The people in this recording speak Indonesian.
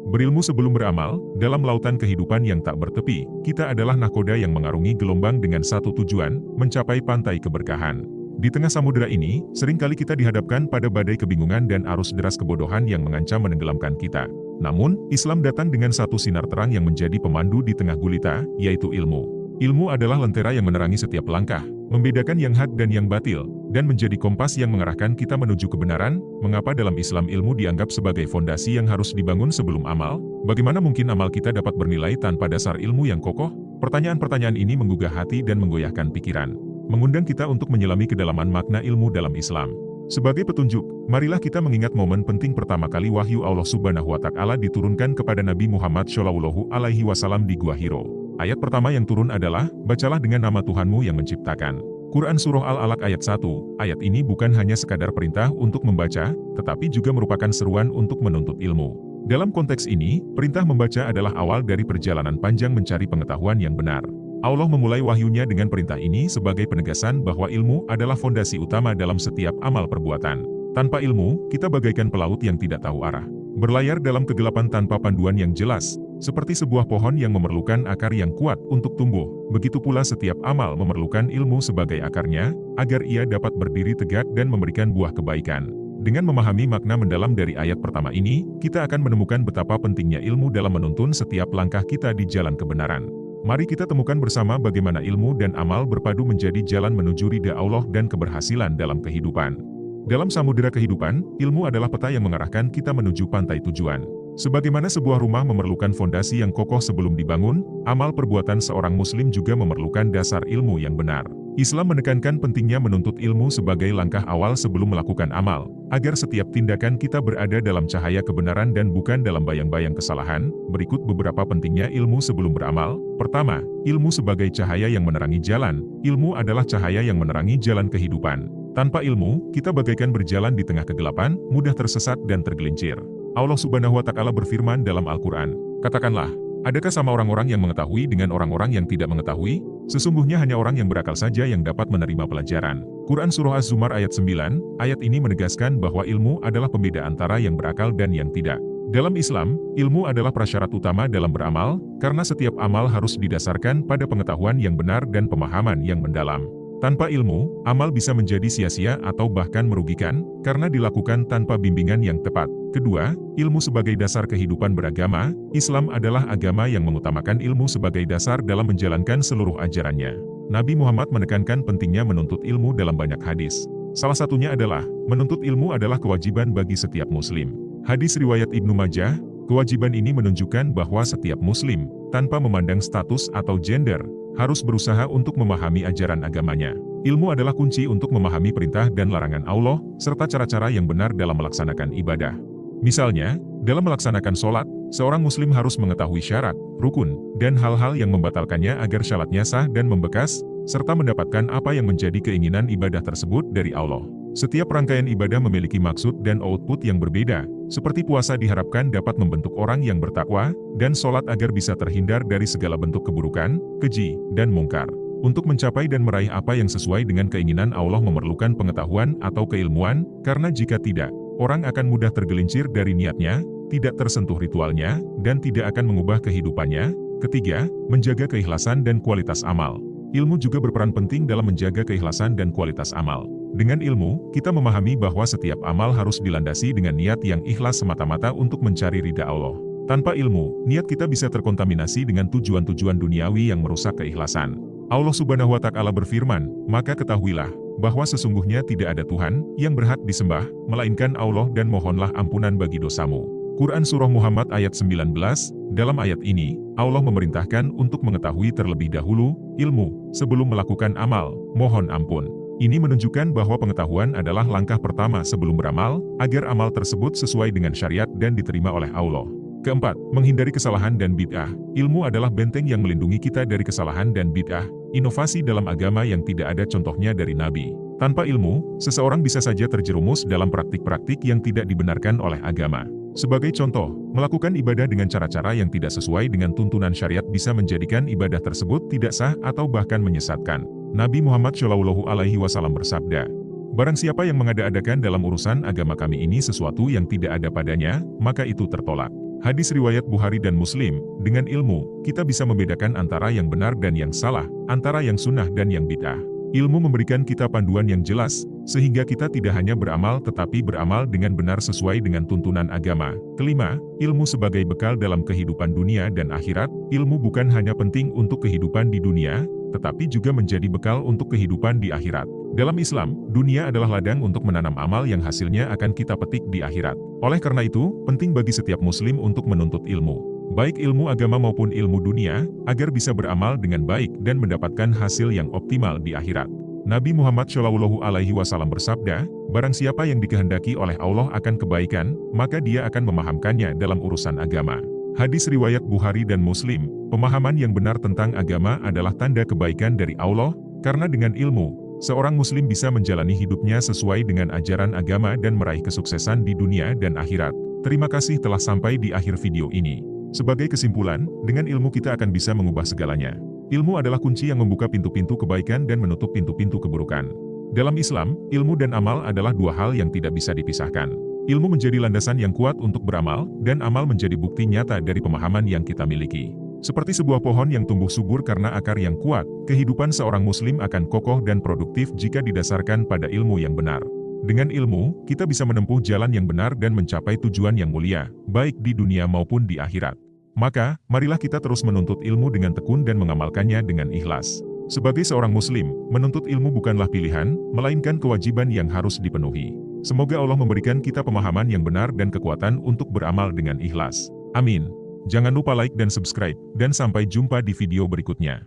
Berilmu sebelum beramal, dalam lautan kehidupan yang tak bertepi, kita adalah nahkoda yang mengarungi gelombang dengan satu tujuan, mencapai pantai keberkahan. Di tengah samudera ini, seringkali kita dihadapkan pada badai kebingungan dan arus deras kebodohan yang mengancam menenggelamkan kita. Namun, Islam datang dengan satu sinar terang yang menjadi pemandu di tengah gulita, yaitu ilmu. Ilmu adalah lentera yang menerangi setiap langkah, membedakan yang hak dan yang batil, dan menjadi kompas yang mengarahkan kita menuju kebenaran. Mengapa dalam Islam ilmu dianggap sebagai fondasi yang harus dibangun sebelum amal? Bagaimana mungkin amal kita dapat bernilai tanpa dasar ilmu yang kokoh? Pertanyaan-pertanyaan ini menggugah hati dan menggoyahkan pikiran, mengundang kita untuk menyelami kedalaman makna ilmu dalam Islam. Sebagai petunjuk, marilah kita mengingat momen penting pertama kali wahyu Allah Subhanahu wa Ta'ala diturunkan kepada Nabi Muhammad Shallallahu Alaihi Wasallam di Gua Hiro. Ayat pertama yang turun adalah, bacalah dengan nama Tuhanmu yang menciptakan. Quran Surah Al-Alaq ayat 1, ayat ini bukan hanya sekadar perintah untuk membaca, tetapi juga merupakan seruan untuk menuntut ilmu. Dalam konteks ini, perintah membaca adalah awal dari perjalanan panjang mencari pengetahuan yang benar. Allah memulai wahyunya dengan perintah ini sebagai penegasan bahwa ilmu adalah fondasi utama dalam setiap amal perbuatan. Tanpa ilmu, kita bagaikan pelaut yang tidak tahu arah, berlayar dalam kegelapan tanpa panduan yang jelas. Seperti sebuah pohon yang memerlukan akar yang kuat untuk tumbuh, begitu pula setiap amal memerlukan ilmu sebagai akarnya, agar ia dapat berdiri tegak dan memberikan buah kebaikan. Dengan memahami makna mendalam dari ayat pertama ini, kita akan menemukan betapa pentingnya ilmu dalam menuntun setiap langkah kita di jalan kebenaran. Mari kita temukan bersama bagaimana ilmu dan amal berpadu menjadi jalan menuju ridha Allah dan keberhasilan dalam kehidupan. Dalam samudera kehidupan, ilmu adalah peta yang mengarahkan kita menuju pantai tujuan. Sebagaimana sebuah rumah memerlukan fondasi yang kokoh sebelum dibangun, amal perbuatan seorang muslim juga memerlukan dasar ilmu yang benar. Islam menekankan pentingnya menuntut ilmu sebagai langkah awal sebelum melakukan amal, agar setiap tindakan kita berada dalam cahaya kebenaran dan bukan dalam bayang-bayang kesalahan. Berikut beberapa pentingnya ilmu sebelum beramal. Pertama, ilmu sebagai cahaya yang menerangi jalan. Ilmu adalah cahaya yang menerangi jalan kehidupan. Tanpa ilmu, kita bagaikan berjalan di tengah kegelapan, mudah tersesat dan tergelincir. Allah Subhanahu wa Ta'ala berfirman dalam Al-Quran, katakanlah, adakah sama orang-orang yang mengetahui dengan orang-orang yang tidak mengetahui? Sesungguhnya hanya orang yang berakal saja yang dapat menerima pelajaran. Quran Surah Az-Zumar ayat 9, ayat ini menegaskan bahwa ilmu adalah pembeda antara yang berakal dan yang tidak. Dalam Islam, ilmu adalah prasyarat utama dalam beramal, karena setiap amal harus didasarkan pada pengetahuan yang benar dan pemahaman yang mendalam. Tanpa ilmu, amal bisa menjadi sia-sia atau bahkan merugikan, karena dilakukan tanpa bimbingan yang tepat. Kedua, ilmu sebagai dasar kehidupan beragama. Islam adalah agama yang mengutamakan ilmu sebagai dasar dalam menjalankan seluruh ajarannya. Nabi Muhammad menekankan pentingnya menuntut ilmu dalam banyak hadis. Salah satunya adalah, menuntut ilmu adalah kewajiban bagi setiap muslim. Hadis riwayat Ibnu Majah, kewajiban ini menunjukkan bahwa setiap muslim, tanpa memandang status atau gender, harus berusaha untuk memahami ajaran agamanya. Ilmu adalah kunci untuk memahami perintah dan larangan Allah, serta cara-cara yang benar dalam melaksanakan ibadah. Misalnya, dalam melaksanakan sholat, seorang muslim harus mengetahui syarat, rukun, dan hal-hal yang membatalkannya agar syaratnya sah dan membekas, serta mendapatkan apa yang menjadi keinginan ibadah tersebut dari Allah. Setiap rangkaian ibadah memiliki maksud dan output yang berbeda, seperti puasa diharapkan dapat membentuk orang yang bertakwa, dan sholat agar bisa terhindar dari segala bentuk keburukan, keji, dan mungkar. Untuk mencapai dan meraih apa yang sesuai dengan keinginan Allah memerlukan pengetahuan atau keilmuan, karena jika tidak, orang akan mudah tergelincir dari niatnya, tidak tersentuh ritualnya, dan tidak akan mengubah kehidupannya. Ketiga, menjaga keikhlasan dan kualitas amal. Ilmu juga berperan penting dalam menjaga keikhlasan dan kualitas amal. Dengan ilmu, kita memahami bahwa setiap amal harus dilandasi dengan niat yang ikhlas semata-mata untuk mencari ridha Allah. Tanpa ilmu, niat kita bisa terkontaminasi dengan tujuan-tujuan duniawi yang merusak keikhlasan. Allah Subhanahu wa Ta'ala berfirman, maka ketahuilah, bahwa sesungguhnya tidak ada Tuhan yang berhak disembah, melainkan Allah dan mohonlah ampunan bagi dosamu. Quran Surah Muhammad ayat 19, dalam ayat ini, Allah memerintahkan untuk mengetahui terlebih dahulu, ilmu, sebelum melakukan amal, mohon ampun. Ini menunjukkan bahwa pengetahuan adalah langkah pertama sebelum beramal, agar amal tersebut sesuai dengan syariat dan diterima oleh Allah. Keempat, menghindari kesalahan dan bid'ah. Ilmu adalah benteng yang melindungi kita dari kesalahan dan bid'ah, inovasi dalam agama yang tidak ada contohnya dari Nabi. Tanpa ilmu, seseorang bisa saja terjerumus dalam praktik-praktik yang tidak dibenarkan oleh agama. Sebagai contoh, melakukan ibadah dengan cara-cara yang tidak sesuai dengan tuntunan syariat bisa menjadikan ibadah tersebut tidak sah atau bahkan menyesatkan. Nabi Muhammad Shallallahu Alaihi Wasallam bersabda, barang siapa yang mengada-adakan dalam urusan agama kami ini sesuatu yang tidak ada padanya, maka itu tertolak. Hadis riwayat Bukhari dan Muslim, dengan ilmu, kita bisa membedakan antara yang benar dan yang salah, antara yang sunnah dan yang bid'ah. Ilmu memberikan kita panduan yang jelas, sehingga kita tidak hanya beramal tetapi beramal dengan benar sesuai dengan tuntunan agama. Kelima, ilmu sebagai bekal dalam kehidupan dunia dan akhirat. Ilmu bukan hanya penting untuk kehidupan di dunia, tetapi juga menjadi bekal untuk kehidupan di akhirat. Dalam Islam, dunia adalah ladang untuk menanam amal yang hasilnya akan kita petik di akhirat. Oleh karena itu, penting bagi setiap muslim untuk menuntut ilmu, baik ilmu agama maupun ilmu dunia, agar bisa beramal dengan baik dan mendapatkan hasil yang optimal di akhirat. Nabi Muhammad SAW bersabda, barang siapa yang dikehendaki oleh Allah akan kebaikan, maka dia akan memahamkannya dalam urusan agama. Hadis riwayat Bukhari dan Muslim, pemahaman yang benar tentang agama adalah tanda kebaikan dari Allah, karena dengan ilmu, seorang muslim bisa menjalani hidupnya sesuai dengan ajaran agama dan meraih kesuksesan di dunia dan akhirat. Terima kasih telah sampai di akhir video ini. Sebagai kesimpulan, dengan ilmu kita akan bisa mengubah segalanya. Ilmu adalah kunci yang membuka pintu-pintu kebaikan dan menutup pintu-pintu keburukan. Dalam Islam, ilmu dan amal adalah dua hal yang tidak bisa dipisahkan. Ilmu menjadi landasan yang kuat untuk beramal, dan amal menjadi bukti nyata dari pemahaman yang kita miliki. Seperti sebuah pohon yang tumbuh subur karena akar yang kuat, kehidupan seorang muslim akan kokoh dan produktif jika didasarkan pada ilmu yang benar. Dengan ilmu, kita bisa menempuh jalan yang benar dan mencapai tujuan yang mulia, baik di dunia maupun di akhirat. Maka, marilah kita terus menuntut ilmu dengan tekun dan mengamalkannya dengan ikhlas. Sebagai seorang muslim, menuntut ilmu bukanlah pilihan, melainkan kewajiban yang harus dipenuhi. Semoga Allah memberikan kita pemahaman yang benar dan kekuatan untuk beramal dengan ikhlas. Amin. Jangan lupa like dan subscribe, dan sampai jumpa di video berikutnya.